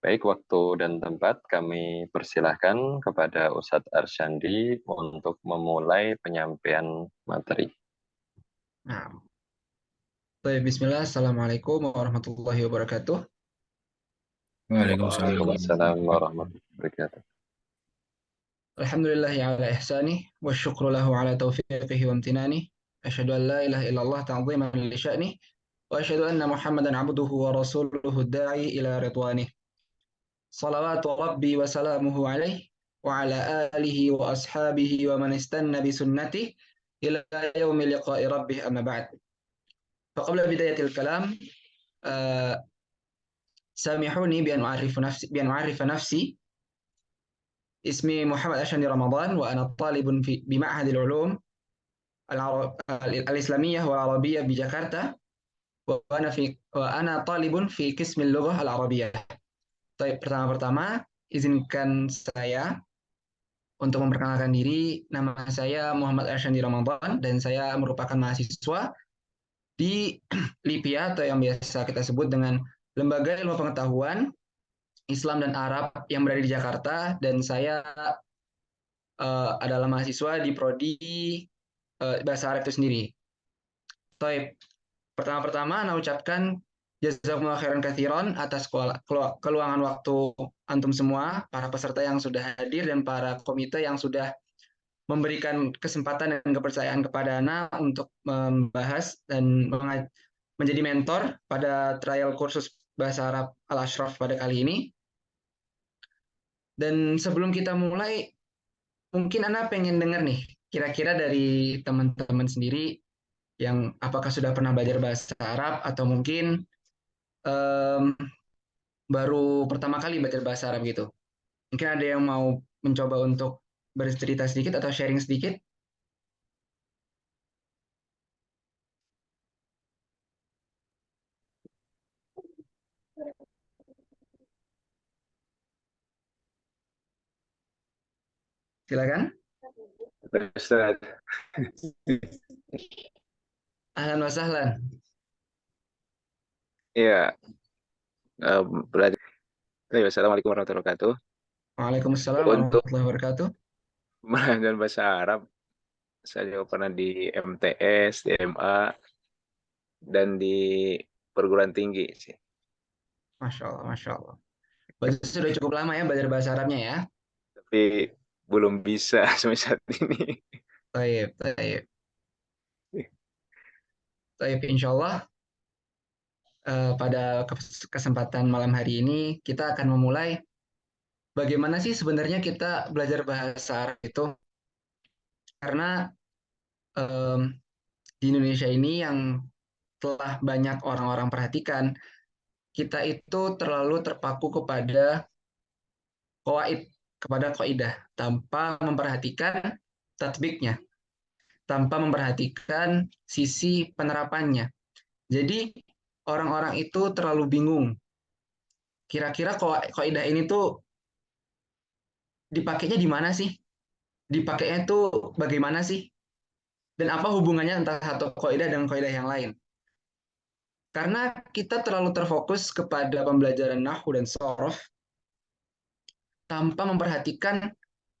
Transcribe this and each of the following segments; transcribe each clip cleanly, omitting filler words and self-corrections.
Baik, waktu dan tempat kami persilahkan kepada Ustadz Arsyandi untuk memulai penyampaian materi. Nah, baik, Bismillah. Assalamualaikum warahmatullahi wabarakatuh. Waalaikumsalam Waalaikumsalam warahmatullahi wabarakatuh. warahmatullahi wabarakatuh. Alhamdulillahi ala ihsanih, wa syukru lahu ala taufiqihi wa amtinanih. Asyhadu an la ilaha illallah ta'ziman li sya'nih, wa asyhadu anna Muhammadan abduhu wa rasuluhu da'i ila ridwanih. Salawatu rabbi wa salamuhu alaih, wa ala alihi wa ashabihi wa man istanna bi sunnatih ila yaumi liqa'i rabbih amma ba'd. Faqabla bidayatil kalam, uh, samihuni bi an u'arrifa nafsi. اسمي محمد أشهني رمضان وأنا طالب بمعهد العلوم الإسلامية والعربية بجاكرتا وأنا طالب في قسم اللغة العربية. طيب, pertama-tama izinkan saya untuk memperkenalkan diri. Nama saya Muhammad Arsyandi Ramadan dan saya merupakan mahasiswa di LIPIA atau yang biasa kita sebut dengan Lembaga Ilmu Pengetahuan Islam dan Arab yang berada di Jakarta, dan saya adalah mahasiswa di prodi bahasa Arab itu sendiri. Taib. Pertama-tama, Ana ucapkan jazakumullah khairan katsiran atas keluangan waktu antum semua, para peserta yang sudah hadir dan para komite yang sudah memberikan kesempatan dan kepercayaan kepada Ana untuk membahas dan menjadi mentor pada trial kursus bahasa Arab Al-Ashraf pada kali ini. Dan sebelum kita mulai, mungkin Ana pengen dengar nih, kira-kira dari teman-teman sendiri yang apakah sudah pernah belajar bahasa Arab atau mungkin baru pertama kali belajar bahasa Arab gitu. Mungkin ada yang mau mencoba untuk bercerita sedikit atau sharing sedikit. Silakan. Ustaz, Ahlan wa sahlan. ya, berarti. Assalamualaikum warahmatullahi wabarakatuh. Waalaikumsalam Untuk warahmatullahi wabarakatuh. belajar bahasa Arab, saya juga pernah di MTS, di MA, dan di perguruan tinggi sih. Masya Allah, Masya Allah. Berarti sudah cukup lama ya belajar bahasa Arabnya ya? Tapi belum bisa sampai saat ini. Taib, taib. Taib, insya Allah pada kesempatan malam hari ini kita akan memulai bagaimana sih sebenarnya kita belajar bahasa Arab itu. Karena di Indonesia ini yang telah banyak orang-orang perhatikan, kita itu terlalu terpaku kepada qawaid, kepada kaidah, tanpa memperhatikan tatbiknya, tanpa memperhatikan sisi penerapannya. Jadi orang-orang itu terlalu bingung. Kira-kira kaidah ini tuh dipakainya di mana sih? Dipakainya tuh bagaimana sih? Dan apa hubungannya antara satu kaidah dengan kaidah yang lain? Karena kita terlalu terfokus kepada pembelajaran nahwu dan shorof tanpa memperhatikan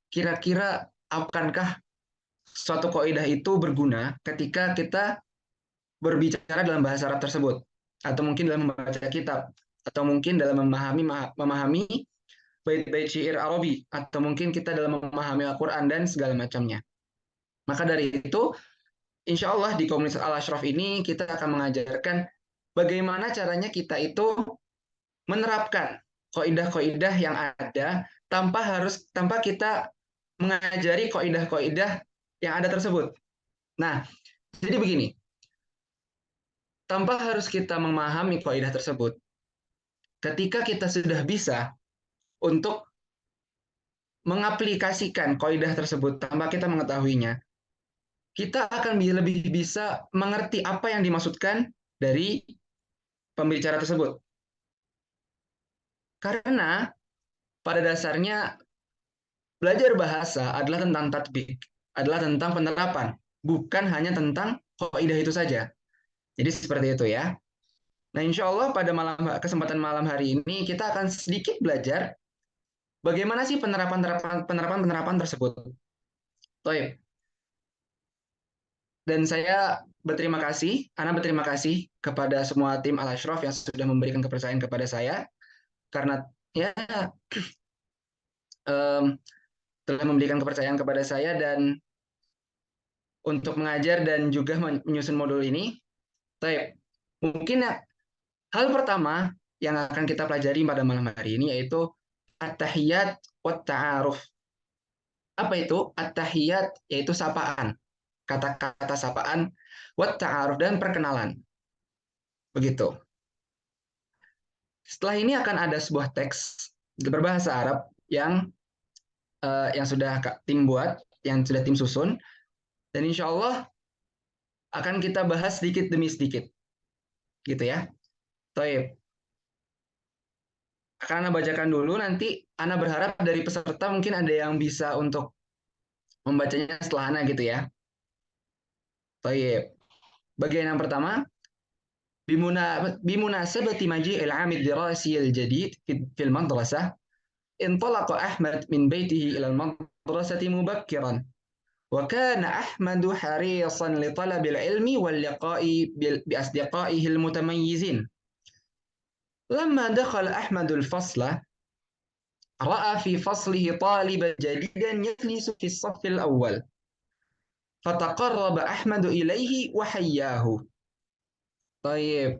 kira-kira akankah suatu kaidah itu berguna ketika kita berbicara dalam bahasa Arab tersebut, atau mungkin dalam membaca kitab, atau mungkin dalam memahami bait-bait syair Arabi, atau mungkin kita dalam memahami Al-Quran dan segala macamnya. Maka dari itu, insya Allah di komunitas Al-Ashraf ini kita akan mengajarkan bagaimana caranya kita itu menerapkan kaidah-kaidah yang ada tanpa kita mengajari kaidah-kaidah yang ada tersebut. Nah, jadi begini, tanpa harus kita memahami kaidah tersebut, ketika kita sudah bisa untuk mengaplikasikan kaidah tersebut tanpa kita mengetahuinya, kita akan lebih bisa mengerti apa yang dimaksudkan dari pembicara tersebut. Karena pada dasarnya belajar bahasa adalah tentang tatbik, adalah tentang penerapan, bukan hanya tentang kaidah itu saja. Jadi seperti itu ya. Nah, insya Allah pada kesempatan malam hari ini kita akan sedikit belajar bagaimana sih penerapan tersebut. Baik. Dan saya berterima kasih kepada semua tim Al Ashraf yang sudah memberikan kepercayaan kepada saya karena ya em, telah memberikan kepercayaan kepada saya dan untuk mengajar dan juga menyusun modul ini. Baik. Mungkin hal pertama yang akan kita pelajari pada malam hari ini yaitu at-tahiyat wa ta'aruf. Apa itu? At-tahiyat yaitu sapaan. Kata-kata sapaan, wa ta'aruf dan perkenalan. Begitu. Setelah ini akan ada sebuah teks berbahasa Arab yang sudah tim buat, yang sudah tim susun, dan insya Allah akan kita bahas sedikit demi sedikit, gitu ya. Taib. Akan Anda bacakan dulu, nanti Anda berharap dari peserta mungkin ada yang bisa untuk membacanya setelah Anda gitu ya. Taib. Bagian yang pertama, bimunasabati maji'il 'amid dirasi al-jadid fil madrasah, انطلق أحمد من بيته إلى المدرسة مبكرا وكان أحمد حريصا لطلب العلم واللقاء بأصدقائه المتميزين لما دخل أحمد الفصل رأى في فصله طالبا جديدا يجلس في الصف الأول فتقرب أحمد إليه وحياه. طيب,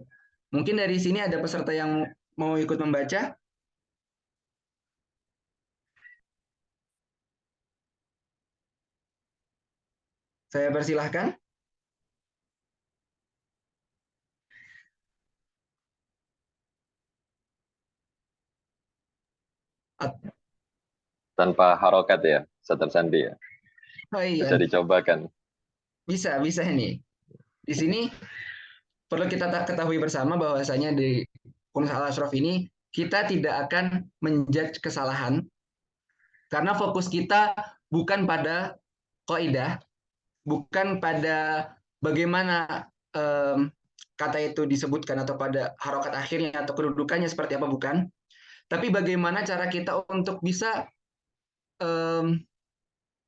mungkin dari sini ada peserta yang mau ikut membaca. Saya persilahkan. Tanpa harokat ya, Ustadz Sandi ya. Oh Bisa iya, dicobakan. bisa ini. Di sini perlu kita ketahui bersama bahwasanya di Komnas Al Ashraf ini kita tidak akan menjudge kesalahan karena fokus kita bukan pada kaidah, bukan pada bagaimana kata itu disebutkan atau pada harokat akhirnya atau kedudukannya seperti apa, bukan, tapi bagaimana cara kita untuk bisa um,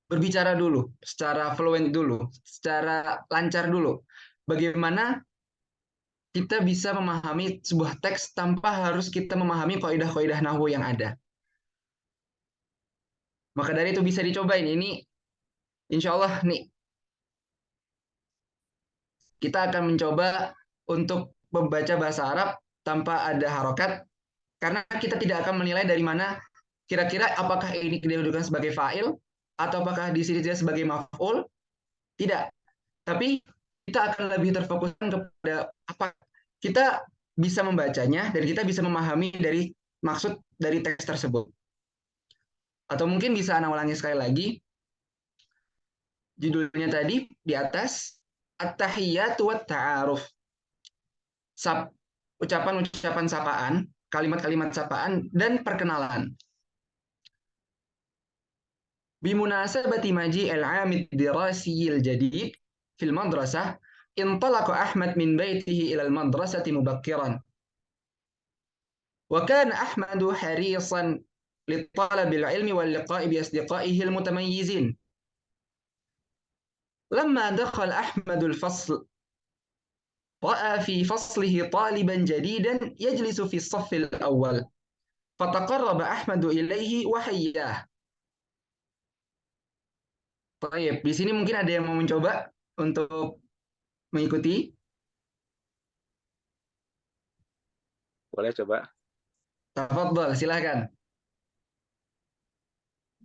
berbicara dulu secara fluent dulu, secara lancar dulu, bagaimana kita bisa memahami sebuah teks tanpa harus kita memahami kaidah-kaidah nahwu yang ada. Maka dari itu bisa dicobain. Ini insya Allah nih kita akan mencoba untuk membaca bahasa Arab tanpa ada harokat karena kita tidak akan menilai dari mana kira-kira apakah ini didudukan sebagai fa'il atau apakah di sini dia sebagai maf'ul. Tidak. Tapi kita akan lebih terfokuskan kepada apa kita bisa membacanya dan kita bisa memahami dari maksud dari teks tersebut. Atau mungkin bisa Anda ulangi sekali lagi. Judulnya tadi di atas, At-Tahiyyatu wa Ta'aruf. Ucapan-ucapan sapaan, kalimat-kalimat sapaan, dan perkenalan. Bimunasabati maji'il 'amid dirasiyil jadid fil madrasah, intalaqa Ahmad min baitihi ila al-madrasati mubakkiran. وكان أحمد حريصا لطلب العلم واللقاء بأصدقائه المتميزين لما دخل أحمد الفصل رأى في فصله طالبا جديدا يجلس في الصف الأول فتقرب أحمد إليه وحياه. Baik, di sini mungkin ada yang mau mencoba untuk mengikuti. Boleh coba. Tafadhol, silakan.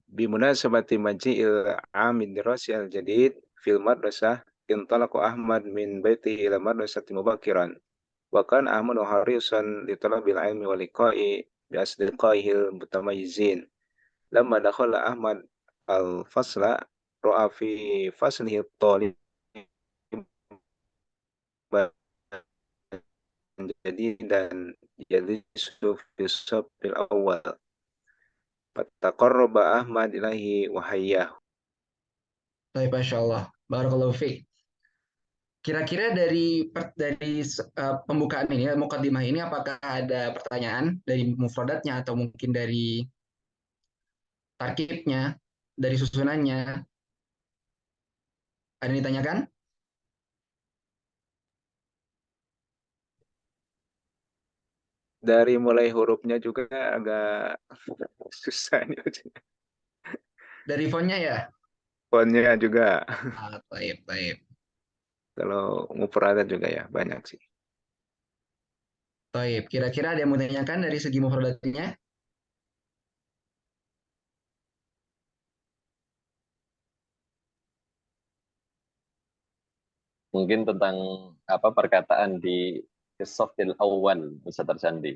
Bimunasabati maji'il 'amid dirasi al-jadid fil madrasah intalaqa Ahmad min baitihi ila madrasati mubakkiran wa kana Ahmadu harisan li talabil ilmi wa liqa'i bi asdiqaihi al-mutamayyizin lamma dakhala Ahmad al-fasla ra'a fi faslihi at-talib jadidan yalisu fi safil awal fataqarraba Ahmad ilahi wa hayyahu. Baik, Masya Allah. Barakallahu fiik. Kira-kira dari pembukaan ini, mukadimah ini, apakah ada pertanyaan dari mufradatnya atau mungkin dari tarkibnya, dari susunannya? Ada yang ditanyakan? Dari mulai hurufnya juga agak susah nih. Dari fontnya ya? Fontnya juga. Baik, baik. Kalau mufradat juga ya banyak sih. Baik. Kira-kira ada yang mau ditanyakan dari segi mufradatnya? Mungkin tentang apa perkataan di sofil awal, Ustaz Arsandi.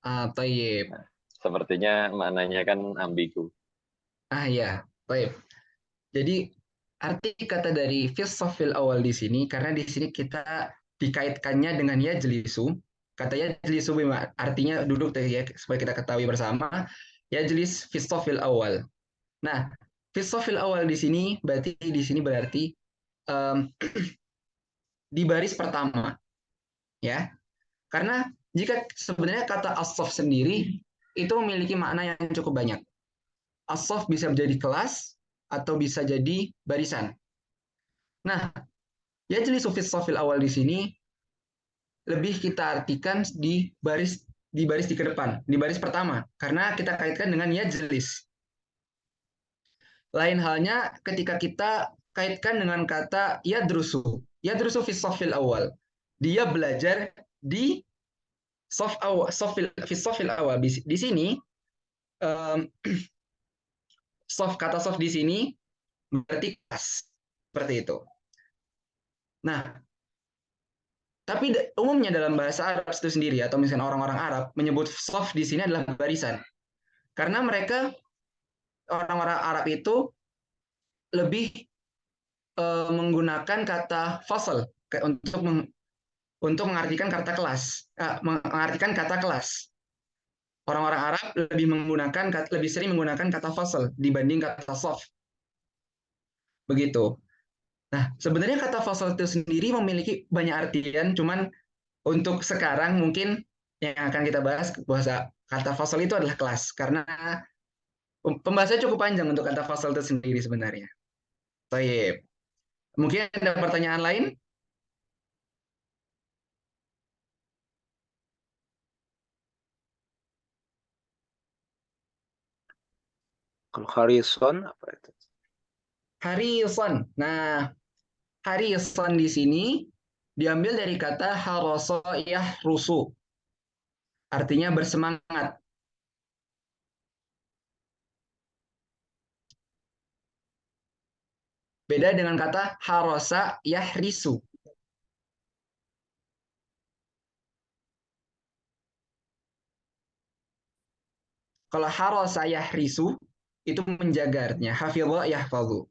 Baik. Nah, sepertinya maknanya kan ambigu. Ya, baik. Jadi arti kata dari filsafil awal di sini, karena di sini kita dikaitkannya dengan yajlisu. Kata yajlisu artinya duduk ya, supaya kita ketahui bersama. Yajlis filsafil awal. Nah, filsafil awal di sini berarti um, di baris pertama, ya. Karena jika sebenarnya kata as-sof sendiri itu memiliki makna yang cukup banyak. As-sof bisa menjadi kelas atau bisa jadi barisan. Nah, ya jenis sufis sofil awal di sini lebih kita artikan di baris di depan, di baris pertama, karena kita kaitkan dengan yajlis. Lain halnya ketika kita kaitkan dengan kata yadrusu, yadrusu fi sofil awal. Dia belajar di sofil awal. Di sini um, kata soft di sini berarti kelas, seperti itu. Nah, tapi umumnya dalam bahasa Arab itu sendiri atau misalnya orang-orang Arab menyebut soft di sini adalah barisan. Karena mereka orang-orang Arab itu lebih menggunakan kata fasal untuk mengartikan kata kelas, mengartikan kata kelas. Orang-orang Arab lebih sering menggunakan kata fasal dibanding kata soft. Begitu. Nah, sebenarnya kata fasal itu sendiri memiliki banyak artian, cuman untuk sekarang mungkin yang akan kita bahas bahasa kata fasal itu adalah kelas karena pembahasannya cukup panjang untuk kata fasal itu sendiri sebenarnya. Baik. Mungkin ada pertanyaan lain? Kalau Harrison apa itu? Harisan. Nah, harisan di sini diambil dari kata haroso rusu. Artinya bersemangat. Beda dengan kata harosa yahrisu. Kalau harosa yahrisu itu menjaga artinya. Hafidha yahfadhu.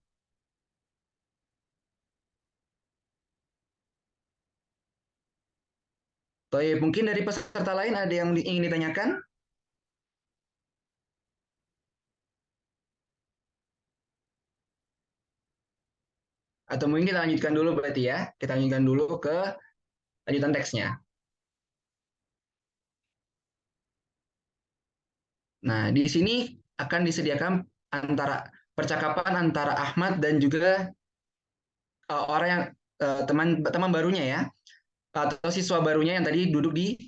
Baik, mungkin dari peserta lain ada yang ingin ditanyakan? Atau mungkin kita lanjutkan dulu berarti ya. Kita lanjutkan dulu ke lanjutan teksnya. Nah, di sini akan disediakan antara percakapan antara Ahmad dan juga orang yang teman barunya ya, atau siswa barunya yang tadi duduk di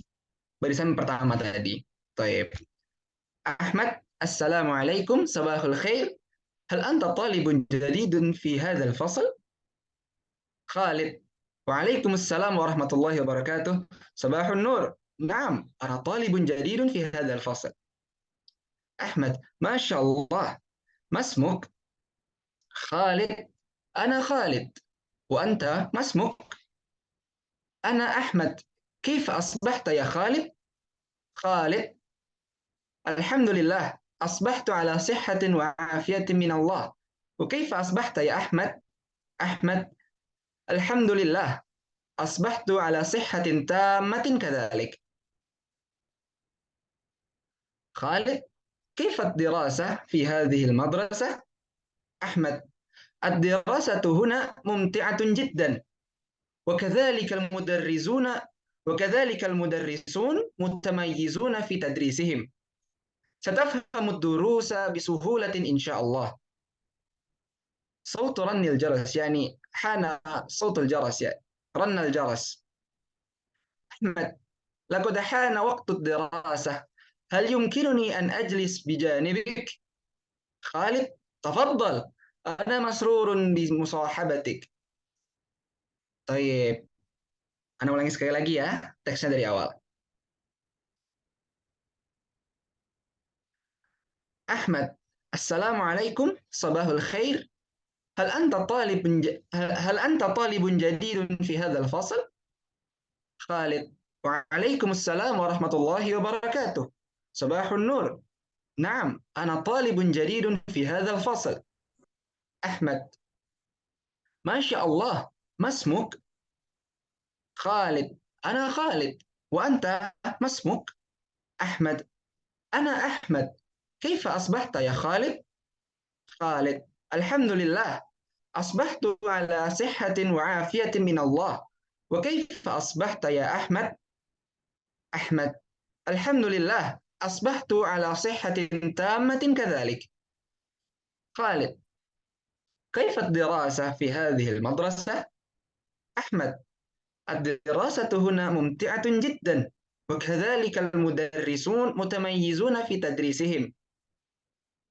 barisan pertama tadi. Taib. Ahmad, Assalamualaikum, sabahul khair. Hal anta talibun jadidun fi hadzal fasl? Khalid, Waalaikumsalam warahmatullahi wabarakatuh. Sabahun nur. Naam, ana talibun jadidun fi hadzal fasl. أحمد ما شاء الله ما اسمك؟ خالد أنا خالد وأنت ما اسمك؟ أنا أحمد كيف أصبحت يا خالد؟ خالد الحمد لله أصبحت على صحة وعافية من الله وكيف أصبحت يا أحمد؟ أحمد الحمد لله أصبحت على صحة تامة كذلك خالد كيف الدراسة في هذه المدرسة؟ أحمد الدراسة هنا ممتعة جدا وكذلك المدرسون وكذلك المدرسون متميزون في تدريسهم. ستفهم الدروس بسهولة إن شاء الله. صوت رن الجرس يعني حان صوت الجرس يعني رن الجرس. أحمد: لقد حان وقت الدراسة، هل يمكنني أن أجلس بجانبك؟ خالد: تفضل، أنا مسرور بمصاحبتك. طيب, Ana ulangi sekali lagi ya, teksnya dari awal. أحمد: السلام عليكم، صباح الخير، هل أنت طالب جديد في هذا الفصل؟ خالد: وعليكم السلام ورحمة الله وبركاته، صباح النور، نعم أنا طالب جديد في هذا الفصل. أحمد: ما شاء الله، ما اسمك؟ خالد: أنا خالد، وأنت ما اسمك؟ أحمد: أنا أحمد، كيف أصبحت يا خالد؟ خالد: الحمد لله، أصبحت على صحة وعافية من الله، وكيف أصبحت يا أحمد؟ أحمد: الحمد لله، أصبحت على صحة تامة كذلك. خالد: كيف الدراسة في هذه المدرسة؟ أحمد: الدراسة هنا ممتعة جدا، وكذلك المدرسون متميزون في تدريسهم.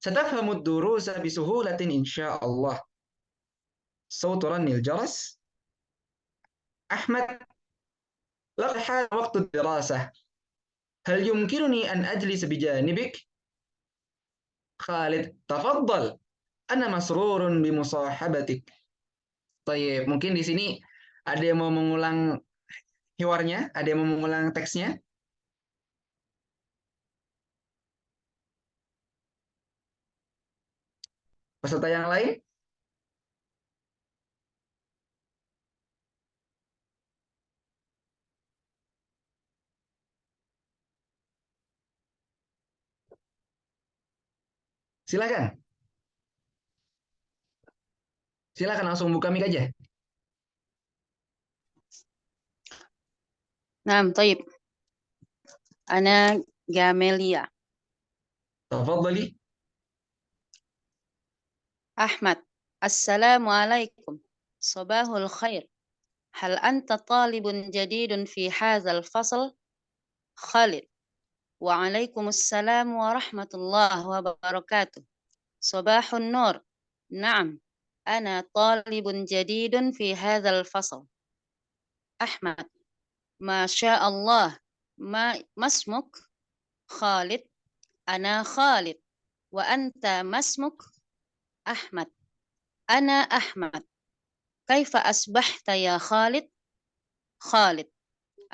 ستفهم الدروس بسهولة إن شاء الله. صوت رن الجرس. أحمد: لقد حان وقت الدراسة، هل يمكنني أن أجلس بجانبك؟ خالد: تفضل، أنا مسرور بمصاحبتك. طيب, mungkin di sini ada yang mau mengulang hiwarnya, ada yang mau mengulang teksnya? Peserta yang lain? Silakan. Silakan langsung buka mic aja. نعم طيب أنا جاميليا. تفضلي. أحمد: السلام عليكم، صباح الخير، هل أنت طالب جديد في هذا الفصل؟ خالد: وعليكم السلام ورحمة الله وبركاته، صباح النور، نعم أنا طالب جديد في هذا الفصل. أحمد: ما شاء الله، ما اسمك؟ خالد: أنا خالد، وأنت ما اسمك؟ أحمد: أنا أحمد، كيف أصبحت يا خالد؟ خالد: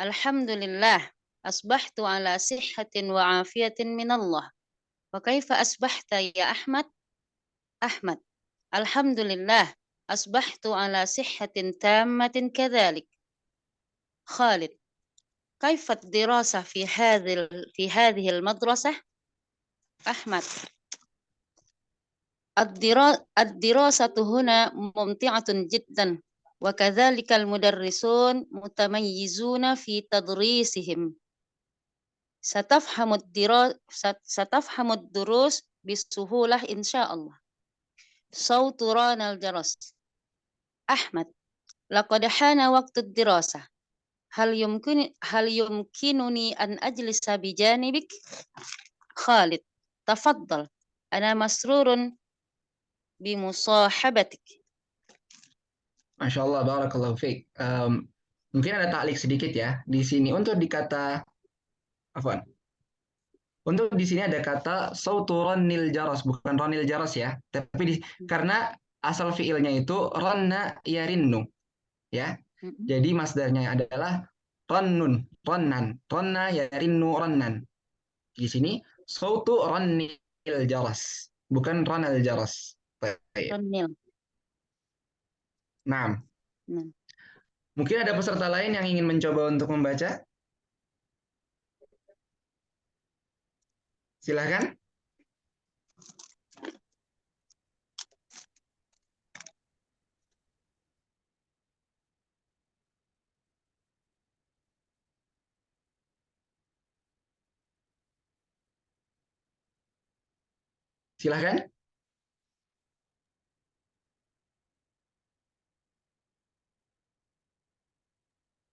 الحمد لله، أصبحت على صحة وعافية من الله، وكيف أصبحت يا أحمد؟ أحمد: الحمد لله، أصبحت على صحة تامة كذلك. خالد: كيف الدراسة في هذه المدرسة؟ أحمد: الدراسة هنا ممتعة جدا، وكذلك المدرسون متميزون في تدريسهم. ستفهم الدروس بسهولة إن شاء الله. صوت ران الجرس. أحمد: لقد حان وقت الدراسة، هل يمكنني أن أجلس بجانبك؟ خالد: تفضل، أنا مسرور بمصاحبتك. Masya Allah, barakallahu fiik. Mungkin ada taklik sedikit ya di sini untuk dikata, afwan. Untuk di sini ada kata sautu rannil jaras, bukan ranil jaras ya. Tapi karena asal fiilnya itu ranna yarinnu, ya. Jadi masdarnya adalah rannun, rannan, ranna yarinnu rannan. Di sini sautu rannil jaras, bukan ranal jaras. Baik. Rannil. Nah, mungkin ada peserta lain yang ingin mencoba untuk membaca? Silahkan. Silahkan.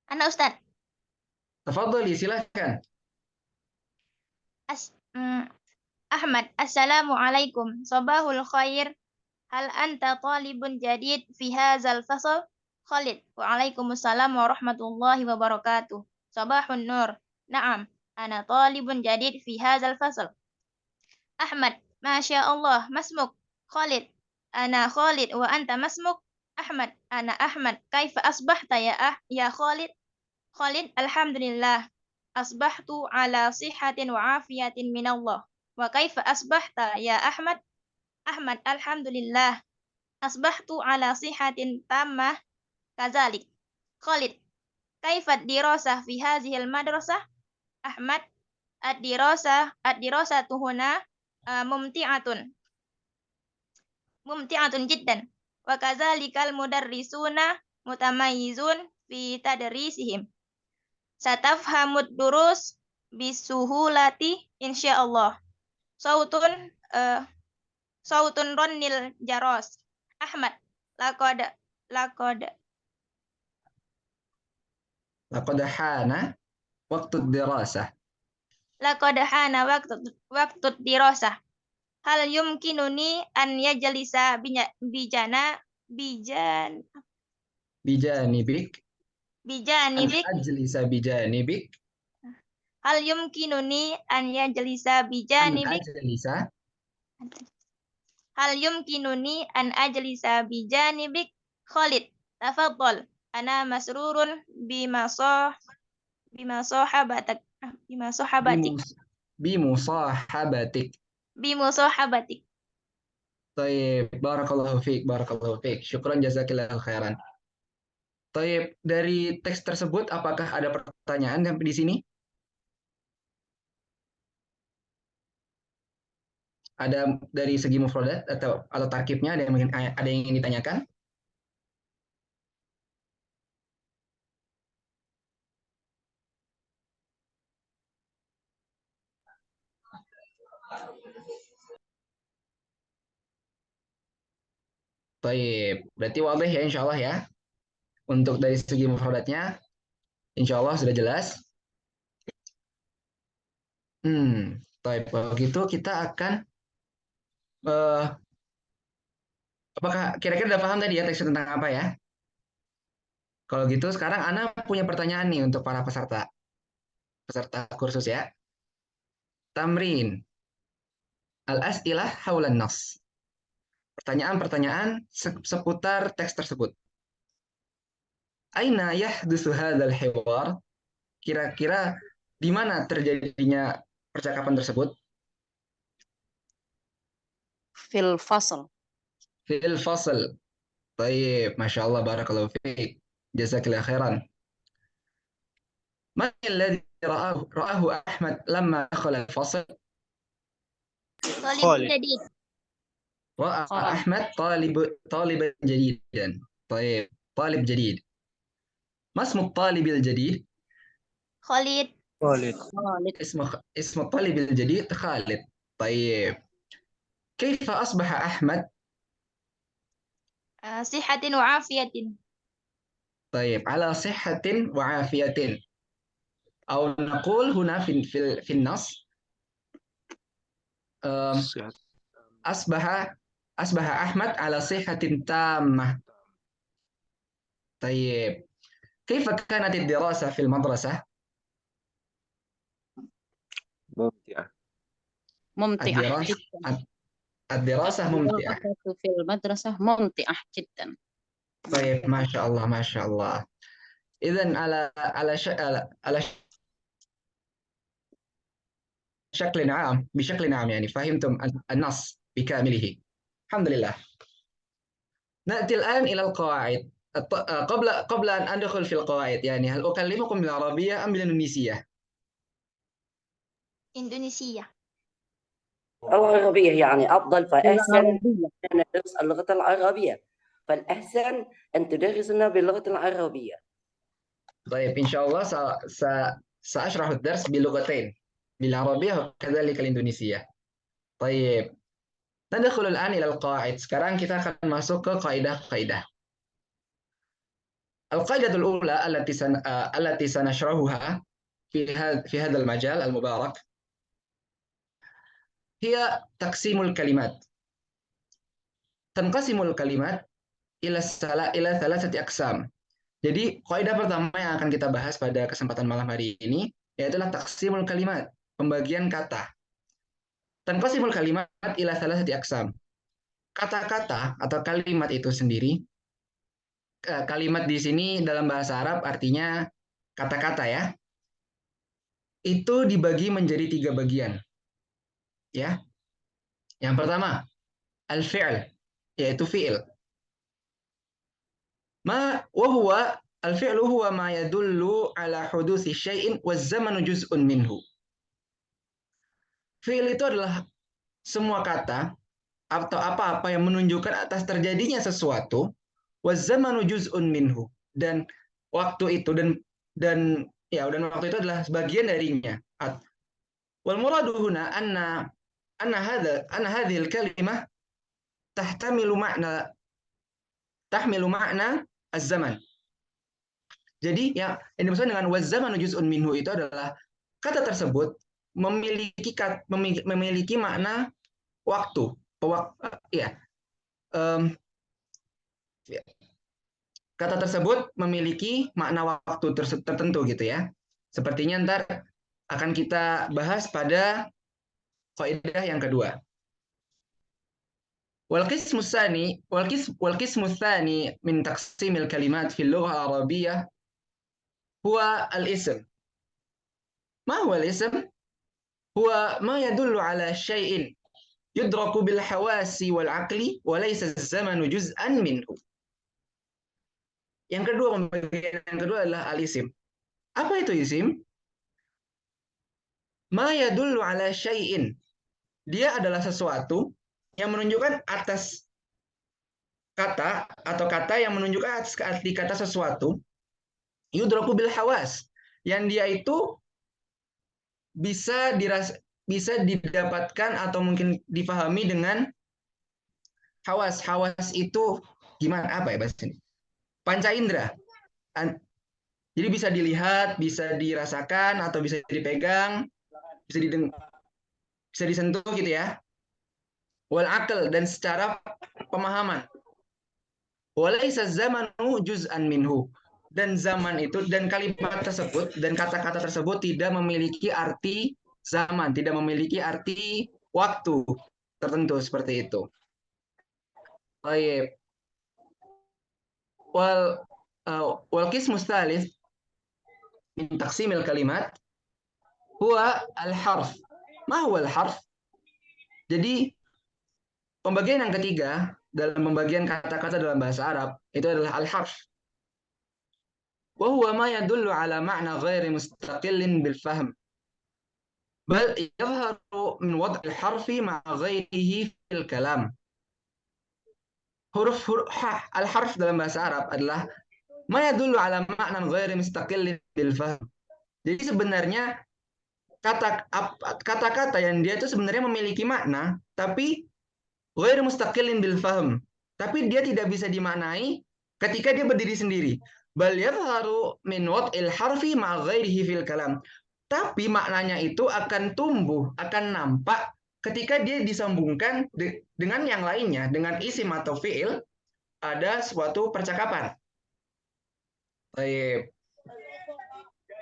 Ana Ustaz. Tafadhali, silahkan. Ahmad, Assalamualaikum. Sabahul khair. Hal anta talibun jadid fi hadzal fasl? Khalid. Waalaikumsalam warahmatullahi wabarakatuh. Sabahun nur. Naam, ana talibun jadid fi hadzal fasl. Ahmad, Masya Allah, masmuk. Khalid. Ana Khalid wa anta masmuk. Ahmad, ana Ahmad. Kaifa asbahta ya Khalid? Khalid, alhamdulillah. Asbahtu ala sihatin wa afiyatin minallah. Wa kaifa asbahta ya Ahmad? Ahmad, alhamdulillah. Asbahtu ala sihatin tammah kazalik. Khalid, kaifa dirasah fi hadhil madrasah? Ahmad, ad-dirasatu huna mumti'atun jiddan. Wa kazalikal mudarrisuna mutamayyizun fi tadrisihim. Satafhamud durus bisuhulati insyaallah. Sautun ronnil jaros. Ahmad, laqad hana waktu dirasah. laqad hana waqtu dirasah. Hal yumkinuni an yajlisa Bijanibik. bijanibik. Ajlisa bijanibik. Hal yumkinuni an yajlisa bijanibik. Hal yumkinuni an ajlisa bijanibik. Khalid, tafaddal. Ana masrurun bimusahabatik. Bimusahabatik. Taib, barakallahu fiik, barakallahu fiik. Syukran jazakillahu khairan. Taib, dari teks tersebut apakah ada pertanyaan sampai di sini? Ada dari segi mufradat atau tarkibnya ada yang ingin ditanyakan? Baik, berarti wadih ya insya Allah ya. Untuk dari segi mufradatnya, insya Allah sudah jelas. Baik, begitu kita akan apakah kira-kira udah paham tadi ya teksnya tentang apa ya? Kalau gitu sekarang Ana punya pertanyaan nih untuk para peserta kursus ya. Tamrin. Al-as'ilah haulan nas. Pertanyaan-pertanyaan seputar teks tersebut. Aina yahdusu hadzal hiwar? Kira-kira di mana terjadinya percakapan tersebut? Fil fasl. Fil fasl. Baik, Masya Allah, barakallahu fiik. Jazakallahu khairan. Man alladhi ra'ahu Ahmad lamma dakhala al-fasl? Talibun jadid. رأى أحمد طالبا جديدا. طيب، طالب جديد. ما اسم الطالب الجديد؟ Khalid. اسم الطالب الجديد خالد. طيب، كيف أصبح أحمد؟ صحة وعافية. طيب، على صحة وعافية. أو نقول هنا في النص أصبح أحمد على صحة تامة. طيب، كيف كانت الدراسة في المدرسة؟ ممتعة. الدراسة ممتعة. في المدرسة ممتعة جدا. طيب، ما شاء الله ما شاء الله. إذن على شكل عام، بشكل عام يعني فهمتم النص بكامله. الحمد لله. نأتي الآن إلى القواعد. قبل أن أدخل في القواعد يعني هل أكلمكم بالعربية أم بالإندونيسية؟ إندونيسية. العربية يعني أفضل، فأحسن أن ندرس اللغة العربية، فالأحسن أن تدرسنا باللغة العربية. طيب، إن شاء الله سأشرح الدرس بلغتين، بالعربية وكذلك الإندونيسية. طيب، Nadkhulul an ilal qawaid. Sekarang kita akan masuk ke kaidah-kaidah. Al-qaidatul ula allati sanashrahuha fi hadzal majal al-mubarak hiya taqsimul kalimat. Tanqasimul kalimat ila thalathati aqsam. Jadi, kaidah pertama yang akan kita bahas pada kesempatan malam hari ini yaitu taqsimul kalimat, pembagian kata. Tanqasimul kalimat ila thalathati aqsam. Kata-kata atau kalimat itu sendiri, kalimat di sini dalam bahasa Arab artinya kata-kata ya, itu dibagi menjadi 3 bagian. Ya. Yang pertama, al-fi'l, yaitu fi'il. Al-fi'lu huwa ma yadullu ala hudusi syai'in wa zamanu juz'un minhu. Fi'il itu adalah semua kata atau apa-apa yang menunjukkan atas terjadinya sesuatu, wa zamanu juz'un minhu, dan waktu itu dan waktu itu adalah sebagian darinya. Wal muradu huna anna hadhihi al-kalimah tahmilu makna az-zaman. Jadi yang dimaksud dengan waz-zamanu juz'un minhu itu adalah kata tersebut memiliki makna waktu. Kata tersebut memiliki makna waktu tertentu gitu ya. Sepertinya ntar akan kita bahas pada kaidah yang kedua. والقسم الثاني من تقسيم الكلمات في اللغة العربية هو الاسم. ما هو الاسم؟ هو ما يدل على شيء يدرك بالحواس والعقل وليس الزمن جزءا منه. Yang kedua, pembagian yang kedua adalah al-isim. Apa itu isim? Ma yadullu ala syai'in. Dia adalah sesuatu yang menunjukkan atas kata atau kata yang menunjukkan atas arti kata sesuatu, yudraku bil hawas, yang dia itu bisa didapatkan atau mungkin dipahami dengan hawas. Hawas itu gimana, apa ya bahasa ini? Panca indera. Jadi bisa dilihat, bisa dirasakan atau bisa dipegang, bisa disentuh gitu ya. Wal aql, dan secara pemahaman. Walaysa zamanu juz'an minhu, dan zaman itu dan kalimat tersebut dan kata-kata tersebut tidak memiliki arti zaman, tidak memiliki arti waktu tertentu seperti itu. Baik. Wal qismu tsalits min taqsimil kalimat huwa al-harf. Ma huwa al-harf? Jadi pembagian yang ketiga dalam pembagian kata-kata dalam bahasa Arab itu adalah al-harf. Wa huwa ma yadullu ala ma'na ghairi mustaqillin bil fahm. Bal yadhharu min wad' al-harfi ma'a ghairihi fil kalam. Huruf al-harf dalam bahasa Arab adalah ma yadullu ala ma'na ghairi mustaqillin bil fahm. Jadi sebenarnya kata-kata yang dia itu sebenarnya memiliki makna, tapi ghairu mustaqillin bil fahm, tapi dia tidak bisa dimaknai ketika dia berdiri sendiri. Bal yadhharu min wad'il harfi ma'a ghairihi fil kalam. Tapi maknanya itu akan tumbuh, akan nampak ketika dia disambungkan dengan yang lainnya, dengan isim atau fi'il, ada suatu percakapan. Baik.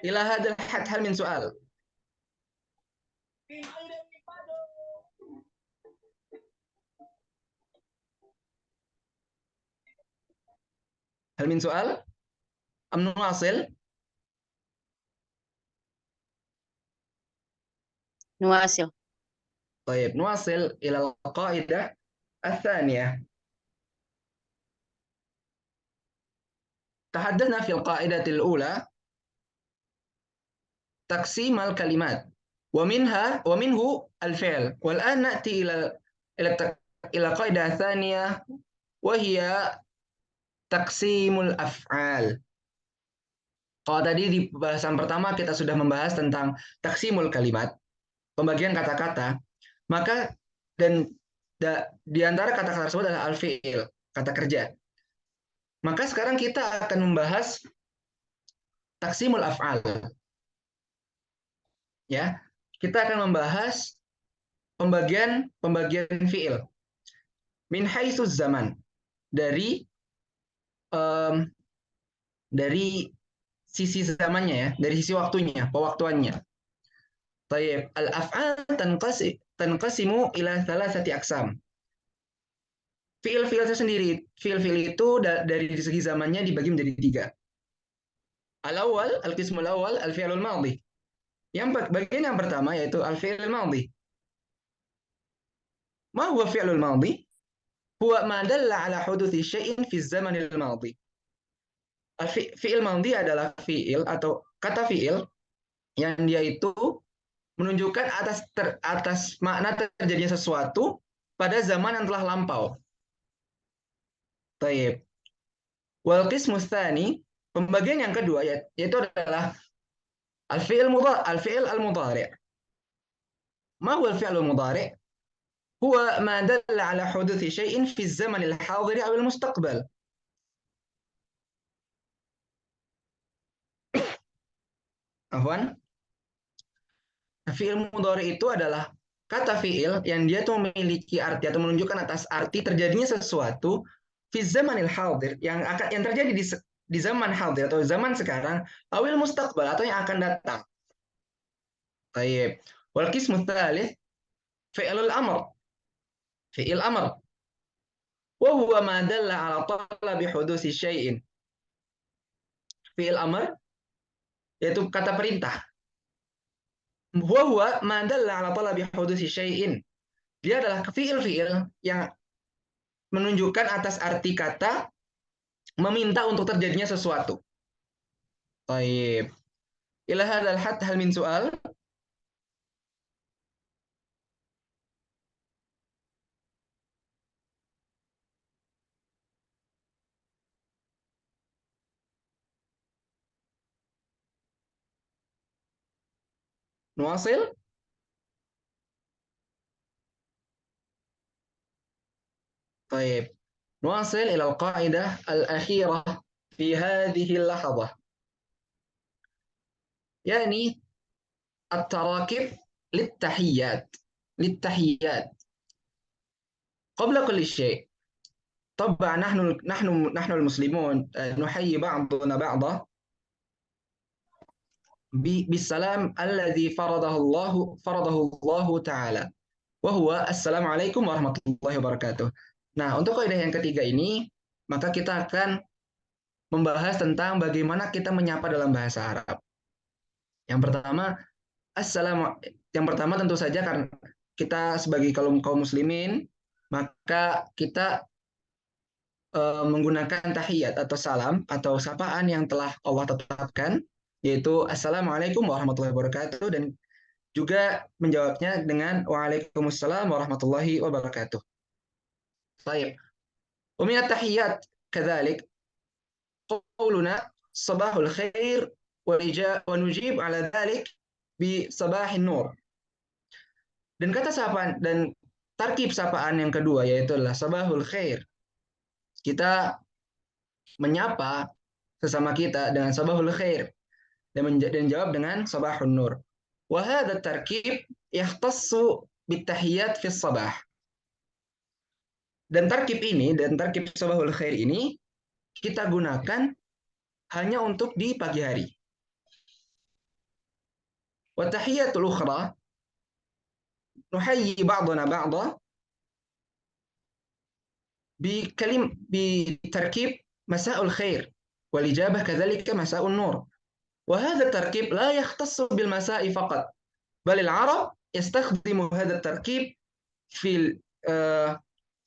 Ila hadzal had hal min soal. هل من سؤال أم نواصل؟ نواصل. طيب نواصل إلى القاعدة الثانية. تحدثنا في القاعدة الأولى تقسيم الكلمات ومنه الفعل، والآن نأتي إلى القاعدة الثانية وهي taqsimul af'al. Kalau tadi di bahasan pertama kita sudah membahas tentang taqsimul kalimat, pembagian kata-kata, maka dan di antara kata-kata tersebut adalah al-fi'il, kata kerja. Maka sekarang kita akan membahas taksimul af'al. Ya, kita akan membahas pembagian fi'il min haitsus zaman, dari sisi zamannya ya, dari sisi waktunya, pewaktuannya. Tayyib, al-af'al tanqasimu ila thalathati aqsam. Fi'il-fi'il tersendiri, fi'il-fi'il itu dari segi zamannya dibagi menjadi 3. Al-awwal, al-qismul awal, al-fi'lul madhi. Bagian yang pertama yaitu al-fi'lul madhi. Ma huwa fi'lul madhi? Huwa ma dalla ala huduthi syai'in fi zamanil madhi. Fi'il madhi adalah fi'il atau kata fi'il yang dia itu menunjukkan atas makna terjadinya sesuatu pada zaman yang telah lampau. Taib. Wal qismu tsani, pembagian yang kedua yaitu adalah al-fi'il al-mudhari'. Ma huwa al-fi'l al-mudhari'? Huwa ma dalla ala huduthi syai'in fi az-zaman al-hadiri aw al-mustaqbal. Afwan. Fi'il mudhari' itu adalah kata fi'il yang dia tuh memiliki arti atau menunjukkan atas arti terjadinya sesuatu fi zamanil hadir, yang terjadi di zaman hadir atau zaman sekarang, awil mustaqbal atau yang akan datang. Baik. Wal qismu tsalits fi'lul amr. Fi'il amr. Wa huwa ma dalla ala talabi hudusi syai'in. Fi'il amr yaitu kata perintah. Wa huwa ma dalla ala talabi hudusi syai'in. Dia adalah fi'il yang menunjukkan atas arti kata meminta untuk terjadinya sesuatu. Baik. Ila hadzal hadd hal min su'al? نواصل. طيب نواصل إلى القاعدة الأخيرة في هذه اللحظة، يعني التراكب للتحيات. قبل كل شيء طبعا نحن المسلمون نحيي بعضنا بعضا بالسلام الذي فرضه الله تعالى، وهو السلام عليكم warahmatullahi wabarakatuh. Nah, untuk kaidah yang ketiga ini, maka kita akan membahas tentang bagaimana kita menyapa dalam bahasa Arab. Yang pertama tentu saja karena kita sebagai kaum muslimin, maka kita menggunakan tahiyat atau salam atau sapaan yang telah Allah tetapkan, yaitu Assalamualaikum warahmatullahi wabarakatuh, dan juga menjawabnya dengan Waalaikumsalam warahmatullahi wabarakatuh. Baik. Wa min at-tahiyyat kadzalik qauluna sabahul khair wa nujib ala dzalik bi sabahin nur. Dan kata sapaan dan tarkib sapaan yang kedua yaitu adalah sabahul khair. Kita menyapa sesama kita dengan sabahul khair dan jawab dengan sabahun nur. Wa hadha tarkib yahtassu bitahiyyat fi sabah. Dan tarkib sabahul khair ini kita gunakan hanya untuk di pagi hari. Wa tahiyyatul ukhra nuhayyi ba'dana ba'da بتركيب مساء الخير والإجابة كذلك مساء النور. وهذا التركيب لا يختص بالمساء فقط، بل العرب يستخدم هذا التركيب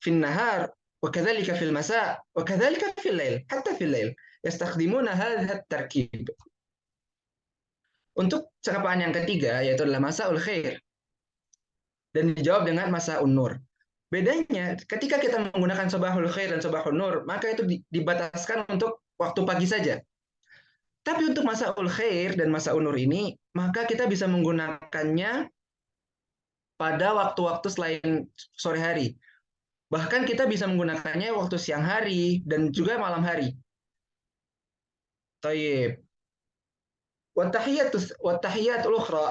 في النهار وكذلك في المساء وكذلك في الليل، حتى في الليل يستخدمون هذا التركيب. Untuk sapaan yang ketiga yaitu adalah masaul khair dan dijawab dengan masaun nur. Bedanya ketika kita menggunakan sabahul khair dan sabahun nur, maka itu dibataskan untuk waktu pagi saja. Tapi untuk masaul khair dan masaun nur ini, maka kita bisa menggunakannya pada waktu-waktu selain sore hari. Bahkan kita bisa menggunakannya waktu siang hari dan juga malam hari. طيب. والتحيات الأخرى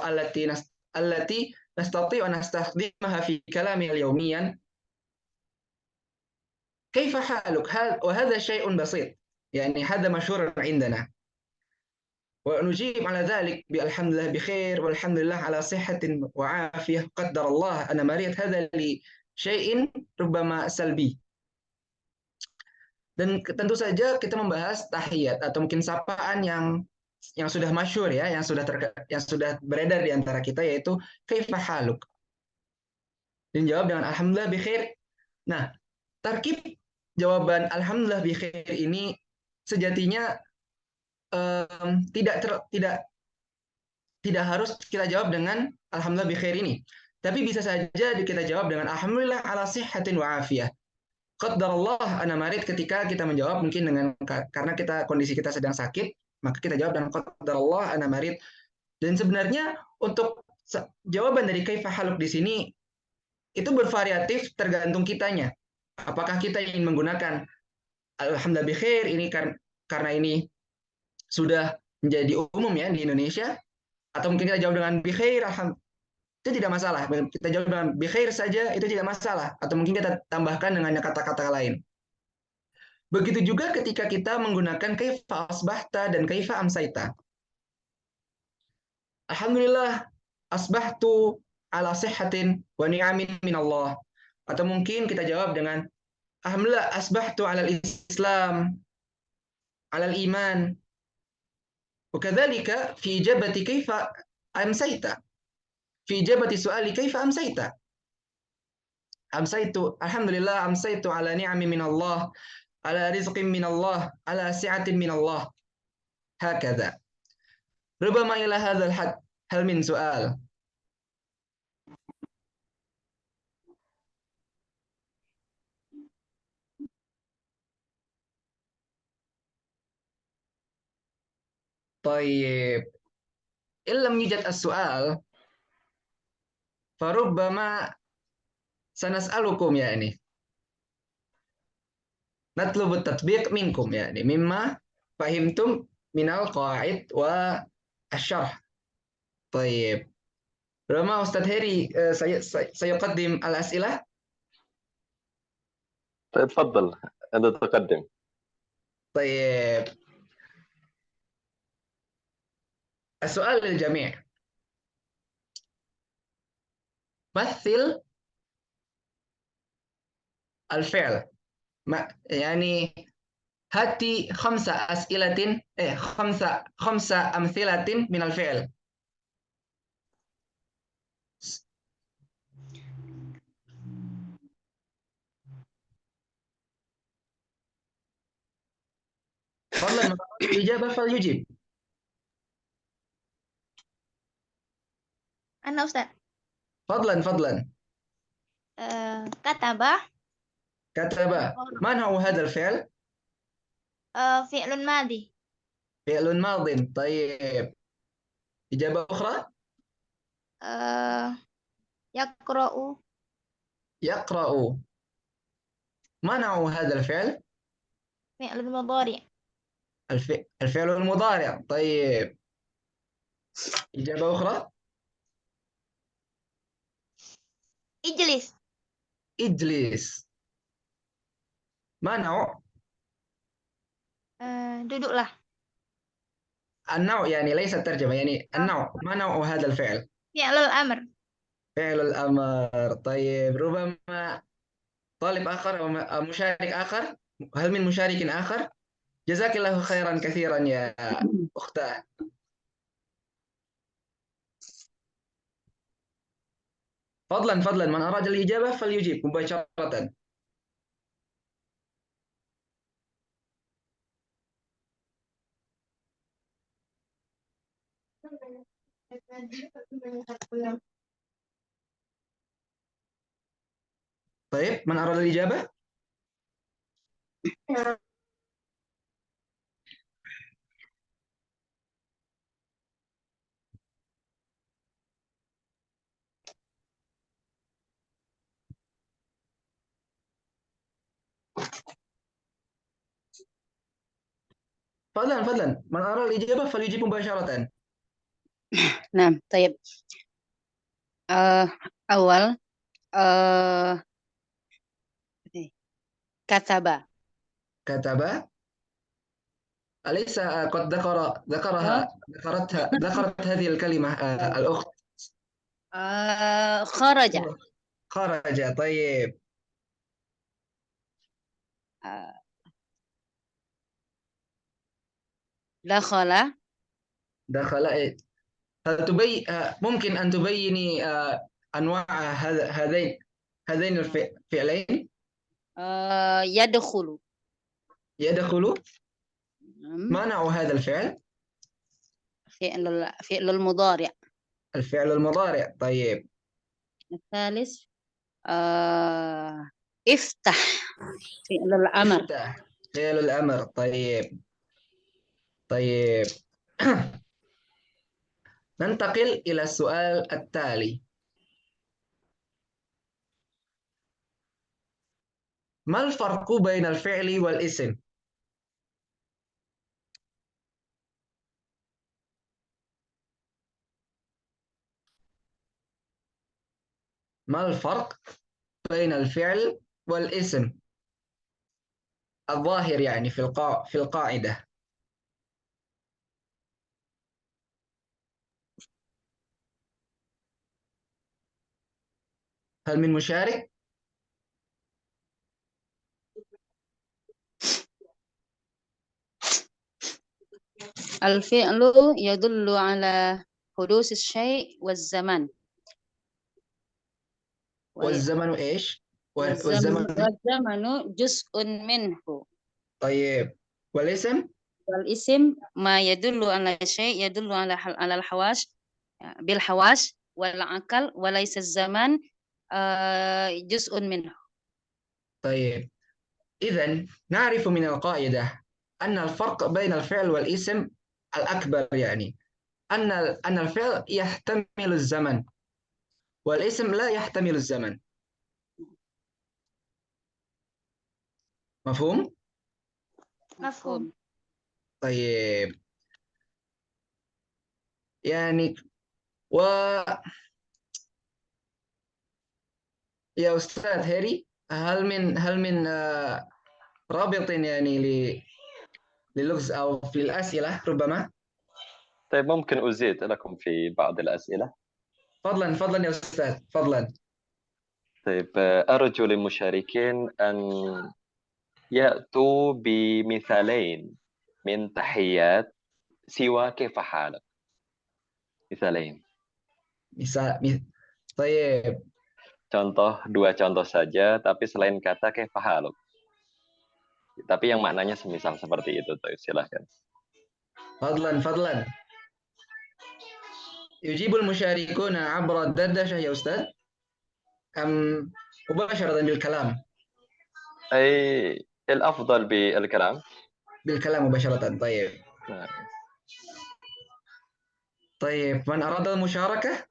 التي نستطيع أن نستخدمها في كلامنا يوميا. كيف حالك؟ وهذا شيء بسيط، يعني هذا مشهور عندنا، ونجيب على ذلك بالحمد لله بخير والحمد لله على صحة وعافية قدر الله أنا مريض. هذا لشيء ربما سلبي. Dan tentu saja kita membahas tahiyat atau mungkin sapaan yang sudah masyhur ya, yang sudah beredar di antara kita, yaitu kaifa haluk. Dan jawab dengan alhamdulillah bikhair. Nah, tarkib jawaban alhamdulillah bikhair ini sejatinya tidak harus kita jawab dengan alhamdulillah bikhair ini. Tapi bisa saja kita jawab dengan alhamdulillah ala sihhatin wa afiyah. Qadarullah ana marid, ketika kita menjawab mungkin karena kondisi kita sedang sakit, maka kita jawab dengan qadarullah ana marid. Dan sebenarnya untuk jawaban dari kaifa haluk di sini itu bervariatif tergantung kitanya. Apakah kita ingin menggunakan alhamdulillah bikhair ini karena ini sudah menjadi umum ya di Indonesia, atau mungkin kita jawab dengan bikhair, itu tidak masalah. Kita jawab dengan bikhair saja, itu tidak masalah. Atau mungkin kita tambahkan dengan kata-kata lain. Begitu juga ketika kita menggunakan kaifa asbahta dan kaifa amsaita. Alhamdulillah asbahtu ala sihhatin wa ni'amin min Allah. Atau mungkin kita jawab dengan alhamdulillah asbahtu ala islam, ala iman. وكذلك في إجابة كيف أمسيت. في إجابة سؤالي كيف أمسيت؟ أمسيت الحمد لله، أمسيت على نعم من الله، على رزق من الله، على سعة من الله، هكذا. ربما إلى هذا الحد. هل من سؤال؟ طيب، إن لم يوجد السؤال فربما سنسألكم يعني نطلب التطبيق منكم يعني مما فهمتم من القواعد والشرح. طيب، ربما أستاذ هيري سيقدم الأسئلة. طيب تفضل أنت تقدم. طيب، السؤال للجميع. مثل الفعل، يعني هاتي 5 أسئلة 5 أمثلة من الفعل. فضلا من أراد الإجابة فليجيب. أنا أستاذ. فضلا. كتب. ما نوع هذا الفعل؟ فعل ماضي. فعل ماض. طيب، إجابة أخرى؟ يقرأ. يقرأ. ما نوع هذا الفعل؟ فعل مضارع. الفعل المضارع. طيب، إجابة أخرى؟ اجلس. اجلس. ما نوع؟ duduklah. النوع يعني ليس الترجمة، يعني النوع. ما نوع هذا الفعل؟ فعل الأمر. فعل الأمر. طيب، ربما طالب آخر أو مشارك آخر. هل من مشارك آخر؟ جزاك الله خيرا كثيرا يا أختاه. فضلا من أراد الإجابة فليجيب مباشرة. طيب، من أراد الإجابة؟ فضلا من أرى الإجابة فليجيب مباشرة. نعم طيب. أول كتب. كتب. أليس قد ذكرت هذه الكلمة الأخت؟ خرج. خرج. طيب. دخل. دخل. هل ممكن أن تبيني أنواع هذين الفعلين؟ يدخل. يدخل. نعم. ما نوع هذا الفعل؟ فعل المضارع. الفعل المضارع. طيب. الثالث افتح. فعل الأمر. افتح. فعل الأمر. طيب. طيب. ننتقل إلى السؤال التالي. ما الفرق بين الفعل والاسم؟ ما الفرق بين الفعل والاسم الظاهر يعني في القاعدة؟ هل من مشارك؟ الفعل يدل على حدوث الشيء والزمن. والزمن إيش؟ والزمن. والزمن جزء منه. طيب. والاسم؟ والاسم ما يدل على شيء يدل على الحواس بالحواس والعقل، وليس الزمن جزء منه. طيب. إذن نعرف من القاعدة أن الفرق بين الفعل والاسم الأكبر يعني أن الفعل يحتمل الزمن والاسم لا يحتمل الزمن. مفهوم؟ مفهوم. طيب. يعني يا أستاذ هيري، هل من رابط يعني للغز أو في الأسئلة ربما؟ طيب ممكن أزيد لكم في بعض الأسئلة. فضلا يا أستاذ، فضلا. طيب أرجو للمشاركين أن يأتوا بمثالين من تحيات سوى كيف حالك. مثالين. طيب. Dua contoh saja, tapi selain kata kaifa haluk. Tapi yang maknanya semisal seperti itu, tuh, silahkan. فضلا يجيب المشاركون عبر الدردشة يا أستاذ أم مباشرة بالكلام؟ أي الأفضل بالكلام. بالكلام مباشرة. طيب. طيب. من أراد المشاركة؟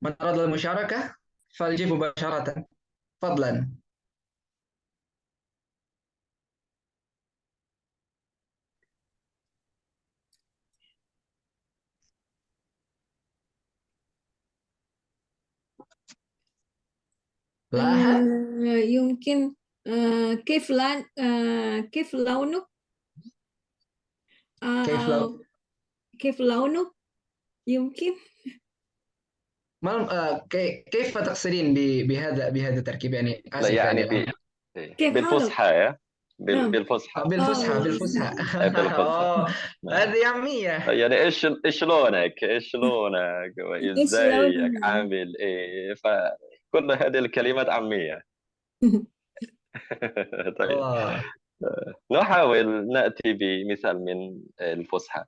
من أراد المشاركة فليجيب مباشرة فضلا. لا. يمكن كيف لونك؟ كيف لونك يمكن. كيف تقصدين بهذا التركيب يعني؟ لا آسف يعني بالفصحى يا بالفصحى. بالفصحى. هذه عامية. يعني ايش لونك ازيك عامل ايه، فكل هذه الكلمات عامية. طيب نحاول نأتي بمثال من الفصحى.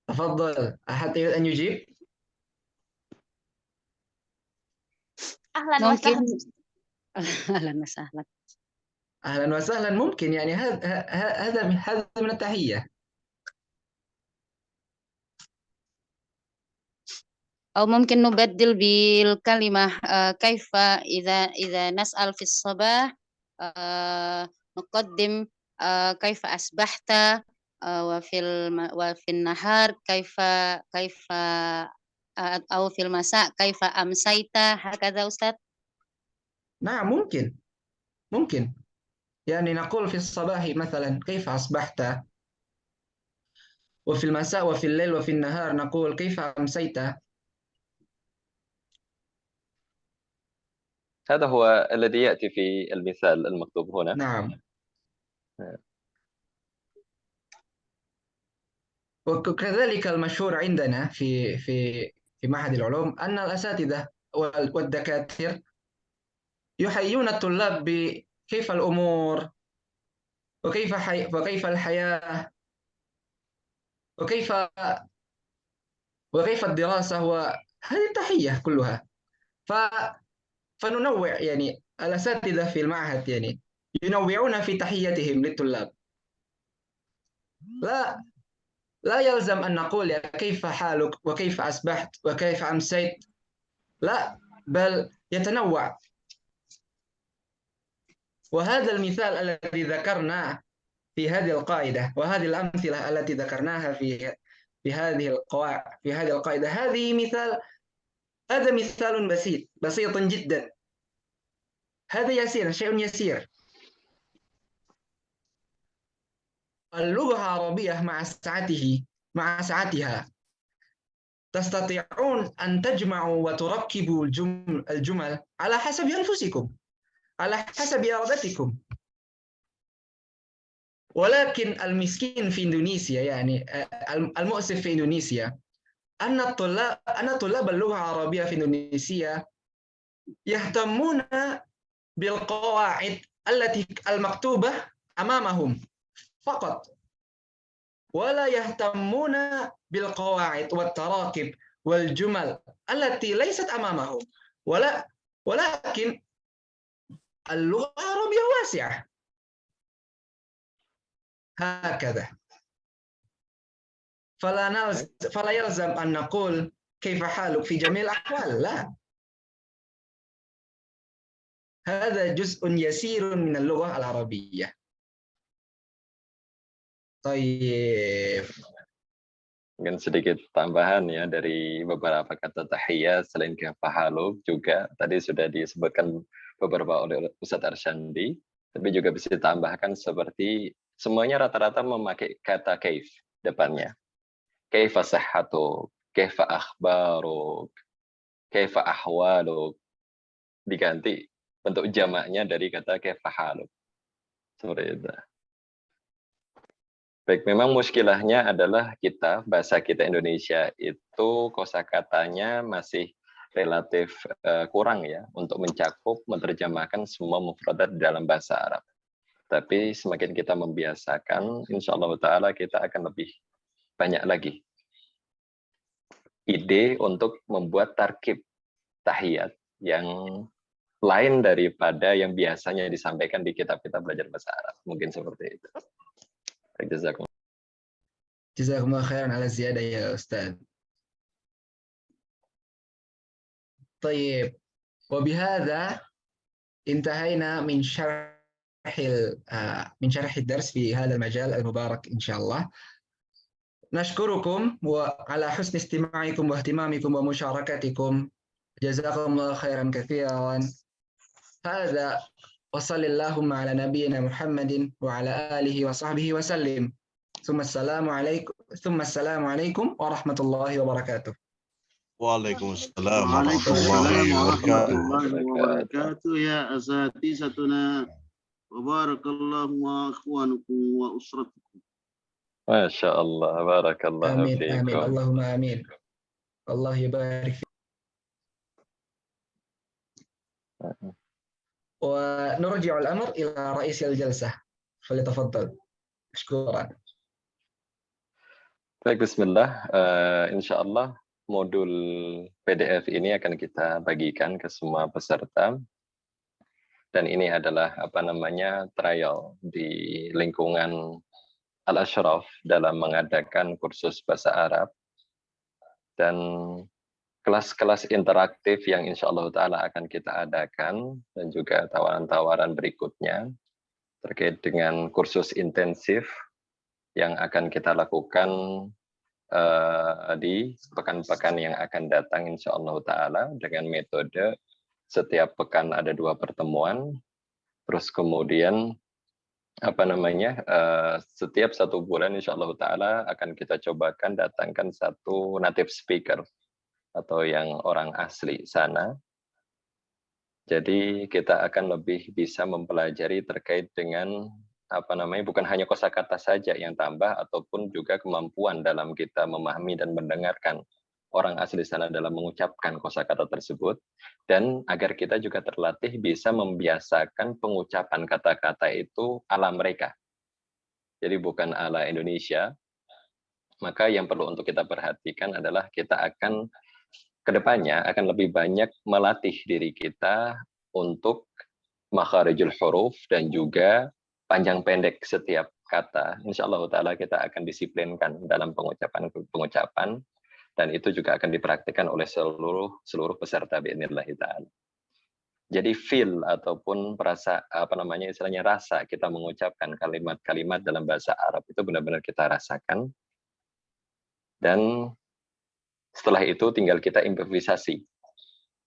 تفضل. أحد يريد أن يجيب؟ أهلا ممكن. وسهلا. أهلا وسهلا. أهلا وسهلا ممكن يعني هذا من التحية. أو ممكن نبدل بالكلمة كيف إذا نسأل في الصباح نقدم كيف أصبحت، وفي النهار كيف أو في المساء كيف أمسيت، هكذا أستاذ. نعم ممكن يعني نقول في الصباح مثلا كيف أصبحت، وفي المساء وفي الليل وفي النهار نقول كيف أمسيت. هذا هو الذي يأتي في المثال المكتوب هنا. نعم. وكذلك المشهور عندنا في معهد العلوم أن الأساتذة والدكاترة يحيون الطلاب بكيف الأمور وكيف الحياة وكيف الدراسة، وهذه التحية كلها. فننوع يعني الأساتذة في المعهد يعني ينوعون في تحيتهم للطلاب. لا يلزم أن نقول كيف حالك وكيف أصبحت وكيف أمسيت، لا، بل يتنوع. وهذا المثال الذي ذكرناه في هذه القاعدة وهذه الأمثلة التي ذكرناها في هذه القاعدة، هذا مثال بسيط جدا. هذا يسير، شيء يسير. اللغة العربية مع سعتها تستطيعون أن تجمعوا وتركبوا الجمل على حسب أنفسكم، على حسب إرادتكم. ولكن المسكين في إندونيسيا، يعني المؤسف في إندونيسيا، أن طلاب اللغة العربية في إندونيسيا يهتمون بالقواعد التي المكتوبة أمامهم فقط، ولا يهتمون بالقواعد والتراكب والجمل التي ليست أمامهم. ولكن اللغة العربية واسعة هكذا. فلا يلزم أن نقول كيف حالك في جميع الأحوال، لا. هذا جزء يسير من اللغة العربية. طيب. Mungkin sedikit tambahan ya dari beberapa kata tahiyat selain kaifa haluk juga tadi sudah disebutkan beberapa oleh Ustadz Arsyandi, tapi juga bisa ditambahkan seperti semuanya rata-rata memakai kata kaif depannya. Kaifa sihhatuk, kaifa akhbaruk, kaifa ahwaluk, diganti bentuk jamaknya dari kata kaifa haluk. Seperti itu. Baik, memang muskilahnya adalah bahasa kita Indonesia itu kosakatanya masih relatif kurang ya untuk mencakup, menerjemahkan semua mufradat dalam bahasa Arab. Tapi semakin kita membiasakan, insya Allah Ta'ala kita akan lebih banyak lagi ide untuk membuat tarkib tahiyat yang lain daripada yang biasanya disampaikan di kitab-kitab belajar bahasa Arab. Mungkin seperti itu. Jazakumullah khairan ala ziyadah ya Ustaz. طيب، وبهذا انتهينا من شرح الدرس في هذا المجال المبارك إن شاء الله. نشكركم على حسن استماعكم واهتمامكم ومشاركتكم. جزاكم الله خيرا كثيرا. هذا وصلى اللهم على نبينا محمد وعلى آله وصحبه وسلم. ثم السلام عليكم ورحمة الله وبركاته. وعليكم السلام ورحمة الله وبركاته يا أساتذتنا وبارك الله وأخوانكم وأسرتكم. ما شاء الله، بارك الله آمين فيكم. آمين اللهم آمين. الله يبارك فيك. ونرجع الأمر إلى رئيس الجلسة، فليتفضل. مشكورا. Baik, bismillah. Insya Allah modul PDF ini akan kita bagikan ke semua peserta. Dan ini adalah apa namanya trial di lingkungan Al-Ashraf dalam mengadakan kursus bahasa Arab dan kelas-kelas interaktif yang insya Allah Ta'ala akan kita adakan dan juga tawaran-tawaran berikutnya terkait dengan kursus intensif yang akan kita lakukan di pekan-pekan yang akan datang insya Allah Ta'ala dengan metode setiap pekan ada 2 pertemuan, terus kemudian apa namanya setiap 1 bulan insya Allah Ta'ala akan kita cobakan datangkan 1 native speaker atau yang orang asli sana. Jadi kita akan lebih bisa mempelajari terkait dengan apa namanya bukan hanya kosakata saja yang tambah ataupun juga kemampuan dalam kita memahami dan mendengarkan orang asli sana dalam mengucapkan kosakata tersebut, dan agar kita juga terlatih bisa membiasakan pengucapan kata-kata itu ala mereka. Jadi bukan ala Indonesia. Maka yang perlu untuk kita perhatikan adalah kita akan kedepannya akan lebih banyak melatih diri kita untuk makharijul huruf dan juga panjang pendek setiap kata. Insya Allah Ta'ala kita akan disiplinkan dalam pengucapan dan itu juga akan dipraktikkan oleh seluruh peserta biidznillah ta'ala. Jadi feel ataupun istilahnya rasa kita mengucapkan kalimat-kalimat dalam bahasa Arab itu benar-benar kita rasakan. Dan setelah itu tinggal kita improvisasi.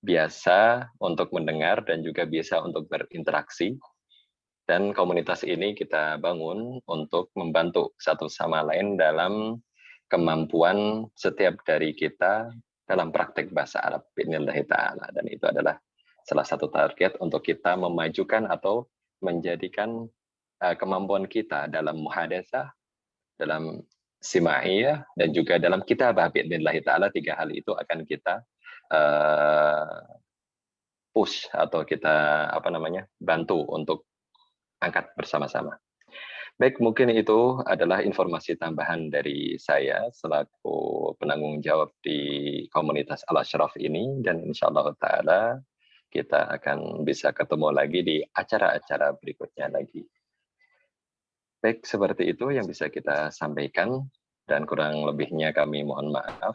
Biasa untuk mendengar dan juga biasa untuk berinteraksi. Dan komunitas ini kita bangun untuk membantu satu sama lain dalam kemampuan setiap dari kita dalam praktek bahasa Arab biidznillah ta'ala. Dan itu adalah salah satu target untuk kita memajukan atau menjadikan kemampuan kita dalam muhadatsah, dalam sima'iyah, dan juga dalam kitabah biidznillah ta'ala. 3 hal itu akan kita push atau kita bantu untuk angkat bersama-sama. Baik, mungkin itu adalah informasi tambahan dari saya selaku penanggung jawab di komunitas Al-Ashraf ini, dan insya Allah Ta'ala kita akan bisa ketemu lagi di acara-acara berikutnya lagi. Baik, seperti itu yang bisa kita sampaikan, dan kurang lebihnya kami mohon maaf.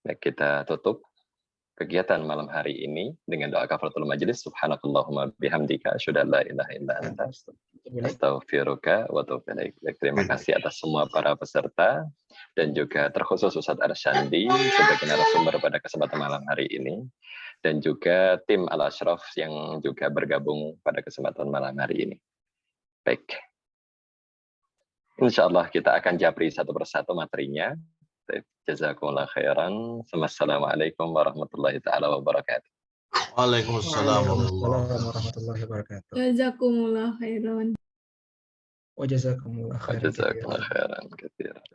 Baik, kita tutup kegiatan malam hari ini dengan doa kafaratul majelis. Subhanakallahumma bihamdika asyhadu an la ilaha illa anta astaghfiruka wa atubu ilaik. Terima kasih atas semua para peserta dan juga terkhusus Ustadz Arsyandi sebagai narasumber pada kesempatan malam hari ini, dan juga tim Al-Ashraf yang juga bergabung pada kesempatan malam hari ini. Baik. Insyaallah kita akan japri satu persatu materinya. Jazakumullah khairan. Assalamualaikum warahmatullahi taala wabarakatuh. Waalaikumsalam warahmatullahi wabarakatuh. Jazakumullah khairan. Wa jazakumullah khairan. Jazakumullah khairan katsiran.